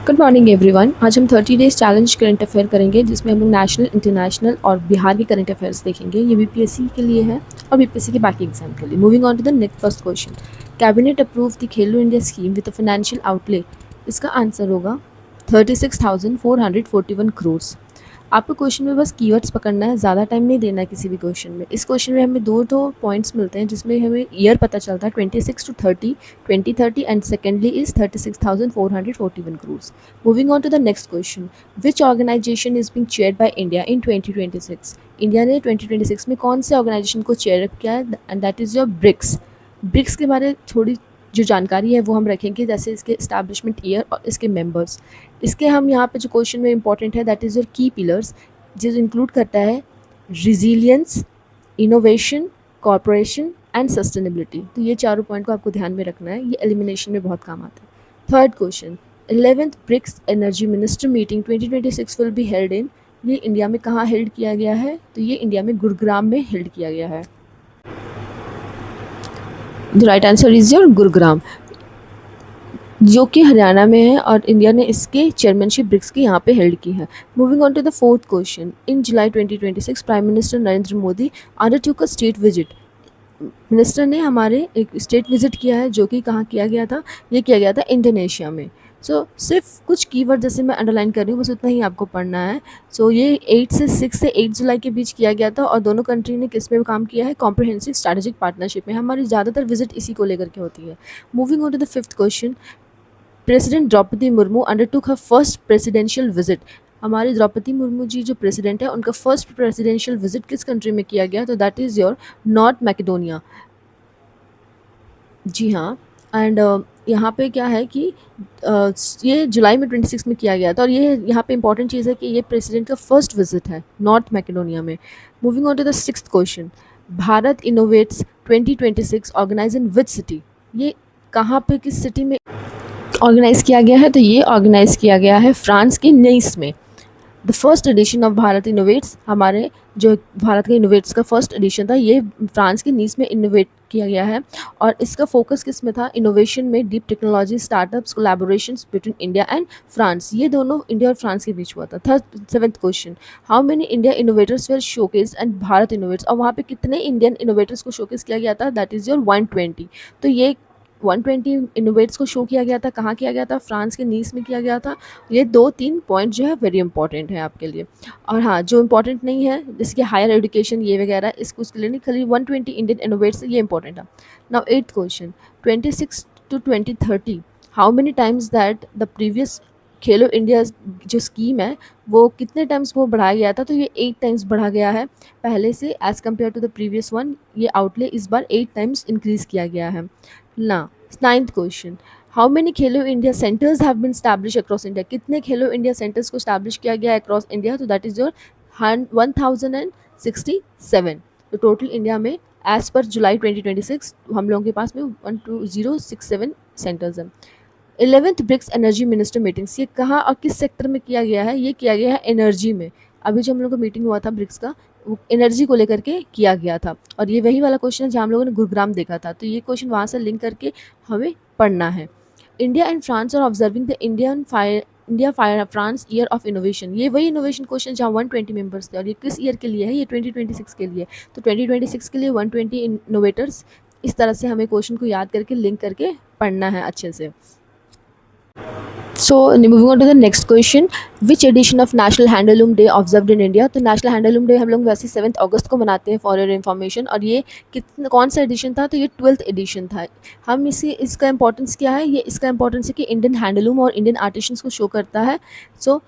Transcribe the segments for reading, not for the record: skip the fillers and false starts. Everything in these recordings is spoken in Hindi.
Good morning everyone. आज हम 30 डेज चैलेंज करंट अफेयर करेंगे जिसमें हम लोग नेशनल, इंटरनेशनल और बिहार के करंट अफेयर्स देखेंगे। ये बीपीएससी के लिए है और बीपीएससी के बाकी एग्जाम के लिए। Moving on to the next first question, cabinet approve the Khelo India scheme with a financial outlay. इसका आंसर होगा 36,441 करोड़। आपको क्वेश्चन में बस कीवर्ड्स पकड़ना है, ज़्यादा टाइम नहीं देना है किसी भी क्वेश्चन में। इस क्वेश्चन में हमें दो पॉइंट्स मिलते हैं जिसमें हमें ईयर पता चलता है 26 to 30, 2030 and secondly is 36,441 crore. Moving on to the next question, which organisation is being chaired by India in 2026। India ने 2026 में कौन से ऑर्गेनाइजेशन को चेयर किया है, and that is your BRICS. BRICS के बारे में थोड़ी जो जानकारी है वो हम रखेंगे, जैसे इसके इस्टेब्लिशमेंट ईयर और इसके मेंबर्स। इसके हम यहाँ पे जो क्वेश्चन में इंपॉर्टेंट है दैट इज़ योर की पिलर्स, जो इंक्लूड करता है resilience, innovation, corporation and sustainability. तो ये चारों पॉइंट को आपको ध्यान में रखना है, ये एलिमिनेशन में बहुत काम आता है। Third question, 11th BRICS energy minister meeting 2026 will be held in. ये इंडिया में कहाँ हेल्ड किया गया है, तो ये इंडिया में गुरुग्राम में हेल्ड किया गया है। The right answer is your Gurugram, जो कि हरियाणा में है, और इंडिया ने इसके चेयरमैनशिप ब्रिक्स की यहाँ पे हेल्ड की है। Moving on to the fourth question, in July 2026 prime minister Narendra Modi undertook a state visit. Minister ने हमारे एक स्टेट विजिट किया है, जो कि कहाँ किया गया था, ये किया गया था इंडोनेशिया में। सिर्फ कुछ कीवर्ड जैसे मैं अंडरलाइन कर रही हूँ, बस उतना ही आपको पढ़ना है। ये 6 से 8 जुलाई के बीच किया गया था, और दोनों कंट्री ने किस में काम किया है, कॉम्प्रिहेंसिव स्ट्रैटेजिक पार्टनरशिप में। हमारी ज़्यादातर विजिट इसी को लेकर के होती है। Moving on to the fifth question, president Droupadi Murmu undertook her first presidential visit. हमारी द्रौपदी मुर्मू जी जो प्रेसिडेंट है, उनका फर्स्ट प्रेसिडेंशियल विजिट किस कंट्री में किया गया, तो that is your North Macedonia. जी हाँ, एंड यहाँ पे क्या है कि ये जुलाई में 26 में किया गया था, और ये यहाँ पे इंपॉर्टेंट चीज़ है कि ये प्रेसिडेंट का फर्स्ट विजिट है नॉर्थ मैकेडोनिया में। Moving on to the sixth question, Bharat innovates 2026 organise in which city. ये कहाँ पे, किस सिटी में ऑर्गेनाइज़ किया गया है, तो ये ऑर्गेनाइज़ किया गया है फ्रांस के नीस में। The first edition of Bharat innovates, हमारे जो भारत का इनोवेट्स का फर्स्ट एडिशन था, ये फ्रांस के नीस में इनोवेट किया गया है, और इसका फोकस किस में था, इनोवेशन में, deep technology, startups, collaborations between India and France. ये दोनों इंडिया और फ्रांस के बीच हुआ था। Seventh question, how many India innovators were showcase and Bharat innovates. और वहाँ पे कितने इंडियन इनोवेटर्स को शोकेस किया गया था, दैट इज़ योर 120। तो ये 120 इनोवेट्स को शो किया गया था, कहाँ किया गया था, फ्रांस के नीस में किया गया था। ये 2-3 पॉइंट जो है वेरी इंपॉर्टेंट है आपके लिए। और हाँ, जो इंपॉर्टेंट नहीं है जैसे कि हायर एजुकेशन ये वगैरह, इसको उसके लिए नहीं, खाली 120 इंडियन इनोवेट्स, ये इंपॉर्टेंट है। Now eighth question, 26 to 2030 how many times that the previous Khelo India जो स्कीम है वो कितने टाइम्स वो बढ़ाया गया था, तो ये 8 टाइम्स बढ़ा गया है पहले से, as compare to the previous one. ये आउटले इस बार 8 टाइम्स इंक्रीज़ किया गया है ना। Ninth question, how many Khelo India centres have been establish across India. कितने खेलो इंडिया सेंटर्स को स्टैब्लिश किया गया है अक्रॉस इंडिया, तो दैट इज़ योर 1067। तो टोटल इंडिया में एज पर जुलाई 2026 हम लोगों के पास में 12067 सेंटर्स हैं। 11th BRICS energy minister meetings, ये कहाँ और किस सेक्टर में किया गया है, ये किया गया है एनर्जी में। अभी जो हम लोग का मीटिंग हुआ था ब्रिक्स का, वो एनर्जी को लेकर के किया गया था, और ये वही वाला क्वेश्चन है जहाँ हम लोगों ने गुरुग्राम देखा था, तो ये क्वेश्चन वहाँ से लिंक करके हमें पढ़ना है। India and France are observing the India fire France year of innovation. ये वही इनोवेशन क्वेश्चन जहाँ 120 मेंबर्स थे, और ये किस ईयर के लिए है, ये 2026 के लिए। तो 2026 के लिए 120 इनोवेटर्स, इस तरह से हमें क्वेश्चन को याद करके लिंक करके पढ़ना है अच्छे से। So moving on to the next question, which edition of National Handloom Day observed in India। तो नेशनल हैंडलूम डे हम लोग वैसे 7 अगस्त को मनाते हैं फॉर योर इन्फॉर्मेशन, और ये कौन सा एडिशन था, तो ये 12th एडिशन था। हम इसका इंपॉर्टेंस क्या है, ये इसका इंपॉर्टेंस है कि इंडियन हैंडलूम और इंडियन आर्टिशंस को शो करता है। So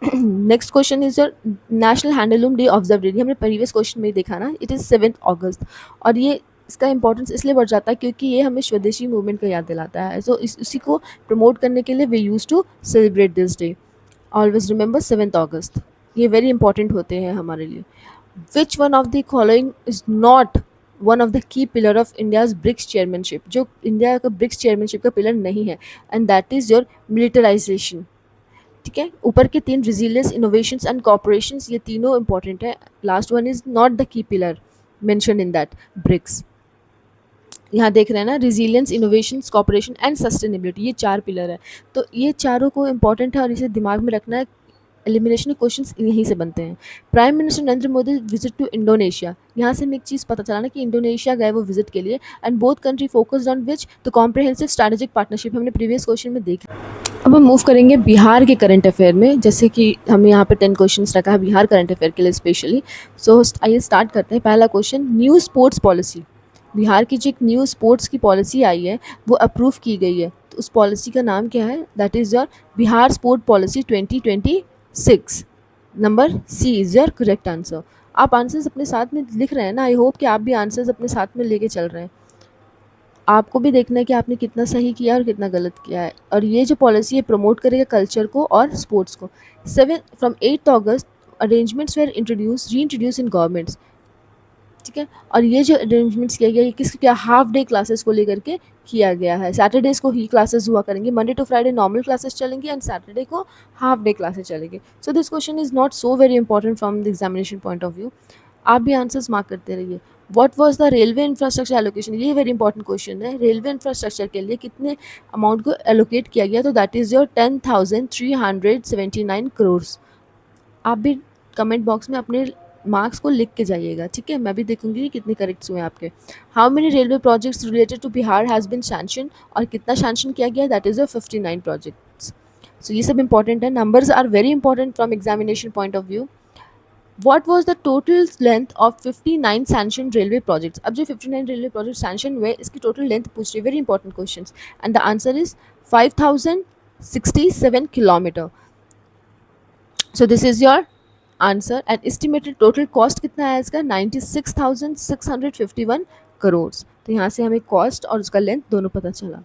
next question is your national handloom day observe day. हमने प्रीवियस क्वेश्चन में ही देखा ना, इट इज़ 7 अगस्त, और ये इसका इंपॉर्टेंस इसलिए बढ़ जाता है क्योंकि ये हमें स्वदेशी मूवमेंट का याद दिलाता है। इसी को प्रमोट करने के लिए we use to celebrate this day. Always remember 7 अगस्त, ये वेरी इंपॉर्टेंट होते हैं हमारे लिए। Which one of the following is not one of the key pillar of India's BRICS chairmanship. जो इंडिया का ब्रिक्स चेयरमैनशिप का पिलर नहीं है, and that is your militarisation. ठीक है, ऊपर के 3 रिजिलियंस, इनोवेशंस एंड कॉर्पोरेशंस, ये तीनों इंपॉर्टेंट है। Last one is not the key pillar mention in that BRICS. यहाँ देख रहे हैं ना, resilience, innovations, cooperation and sustainability, ये 4 पिलर है। तो ये चारों को इम्पोर्टेंट है और इसे दिमाग में रखना है। एलिमिनेशन क्वेश्चंस यहीं से बनते हैं। Prime minister Narendra Modi visit to Indonesia, यहाँ से हमें एक चीज़ पता चला ना कि इंडोनेशिया गए वो विजिट के लिए, and both country focused on which the comprehensive strategic partnership, हमने प्रीवियस क्वेश्चन में देखा। अब हम मूव करेंगे बिहार के करंट अफेयर में, जैसे कि हमें यहाँ पे 10 क्वेश्चंस रखा है बिहार करंट अफेयर के लिए स्पेशली। सो आइए स्टार्ट करते हैं। पहला question, new sports policy. Bihar की जो एक न्यू स्पोर्ट्स की पॉलिसी आई है वो अप्रूव की गई है, तो उस पॉलिसी का नाम क्या है? That is your Bihar sport policy 2026। Number C is your correct answer. आप आंसर्स अपने साथ में लिख रहे हैं ना, आई होप कि आप भी आंसर्स अपने साथ में लेके चल रहे हैं। आपको भी देखना है कि आपने कितना सही किया और कितना गलत किया है, और ये जो पॉलिसी है प्रमोट करेगा कल्चर को और स्पोर्ट्स को। 8 अगस्त अरेंजमेंट्स वेर इंट्रोड्यूस री इंट्रोड्यूस इन गवर्नमेंट्स, ठीक है। और ये जो अरेंजमेंट्स किया गया, ये किस क्या हाफ डे क्लासेस को लेकर के किया गया है। सैटरडेज को ही क्लासेस हुआ करेंगे, Monday to Friday normal classes चलेंगे एंड सैटरडे को हाफ डे क्लासेस चलेंगे। So this question is not so very important from the examination point of view. आप भी आंसर्स मार्क करते रहिए। What was the railway infrastructure allocation, ये वेरी इंपॉर्टेंट क्वेश्चन है। रेलवे इंफ्रास्ट्रक्चर के लिए कितने अमाउंट को एलोकेट किया गया? तो दैट इज़ योर 10,379 करोड़। आप भी कमेंट बॉक्स में अपने मार्क्स को लिख के जाइएगा, ठीक है। मैं भी देखूंगी कि कितने करेक्ट हुए आपके। How many railway projects related to Bihar has been sanction, और कितना सैंक्शन किया गया? That is your 59 projects. So ये सब इंपॉर्टेंट है, numbers are very important from examination point of view. What was the total length of 59 sanctioned railway projects? अब जो 59 रेलवे प्रोजेक्ट सैंक्शन हुए इसकी टोटल लेंथ पूछ रही है, very important question, and the answer is 5067 kilometre. So this is your answer. And estimated total cost कितना है इसका? 96,651 करोड़। तो यहाँ से हमें कॉस्ट और उसका लेंथ दोनों पता चला।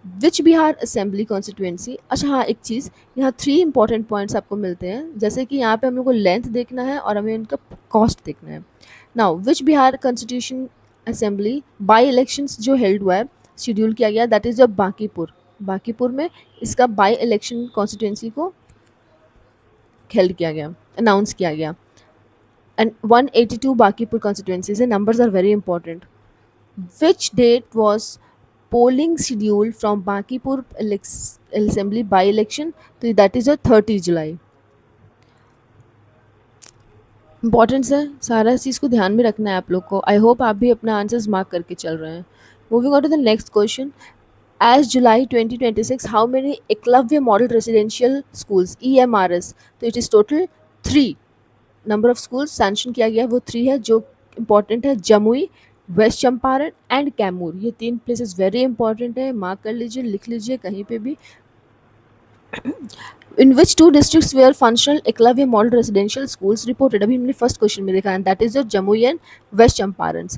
विच बिहार असेंबली कॉन्स्टिट्यूएंसी, अच्छा हाँ एक चीज़, यहाँ 3 इंपॉर्टेंट पॉइंट्स आपको मिलते हैं, जैसे कि यहाँ पे हम लोग को लेंथ देखना है और हमें उनका कॉस्ट देखना है। Now which Bihar constitution assembly by elections जो हेल्ड हुआ है, शेड्यूल किया गया, दैट इज़ जब बांकीपुर। बांकीपुर में इसका बाई इलेक्शन कॉन्स्टिट्यूएंसी को हेल्ड किया गया, अनाउंस किया गया। एंड 182 बांकीपुर कॉन्स्टिट्यूएंसीज है। Numbers are very important. Which date was polling schedule from Bankipur assembly by election, तो that is your 30 July. Importance है, सारा चीज़ को ध्यान में रखना है आप लोग को। आई होप आप भी अपना आंसर्स मार्क करके चल रहे हैं। Moving on to the next question, as जुलाई 2026 how many Eklavya model residential schools EMRS, तो it is total 3 number of schools sanction किया गया है, वो 3 है जो इंपॉर्टेंट है, जमुई, वेस्ट चंपारण एंड कैमूर। ये 3 प्लेसेस वेरी इंपॉर्टेंट है, मार्क कर लीजिए, लिख लीजिए कहीं पे भी। In which 2 districts were functional Eklavya model residential schools reported, अभी हमने फर्स्ट क्वेश्चन में देखा है, that is your Jamui and waste Champaran.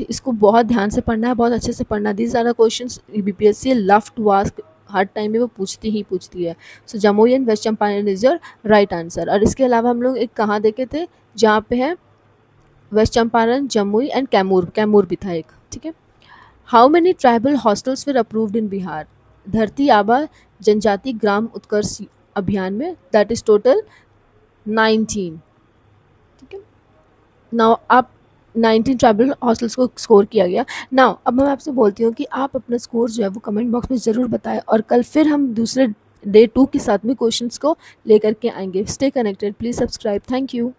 इसको बहुत ध्यान से पढ़ना है, बहुत अच्छे से पढ़ना। These are the questions BPSC love to ask, हर टाइम में वो पूछती है। So Jamui and waste Champaran is your right answer. और इसके अलावा हम लोग एक कहाँ देखे थे जहाँ पे है वेस्ट चंपारण, जमुई एंड कैमूर भी था एक, ठीक है। How many tribal hostels were approved in Bihar, धरती आबा जनजाति ग्राम उत्कर्ष अभियान में, दैट इज टोटल 19, ठीक है। नाउ आप 19 ट्राइबल हॉस्टल्स को स्कोर किया गया। नाउ अब मैं आपसे बोलती हूँ कि आप अपना स्कोर जो है वो कमेंट बॉक्स में ज़रूर बताएं, और कल फिर हम दूसरे डे 2 के साथ में क्वेश्चंस को लेकर के आएंगे। Stay connected, please subscribe, thank you.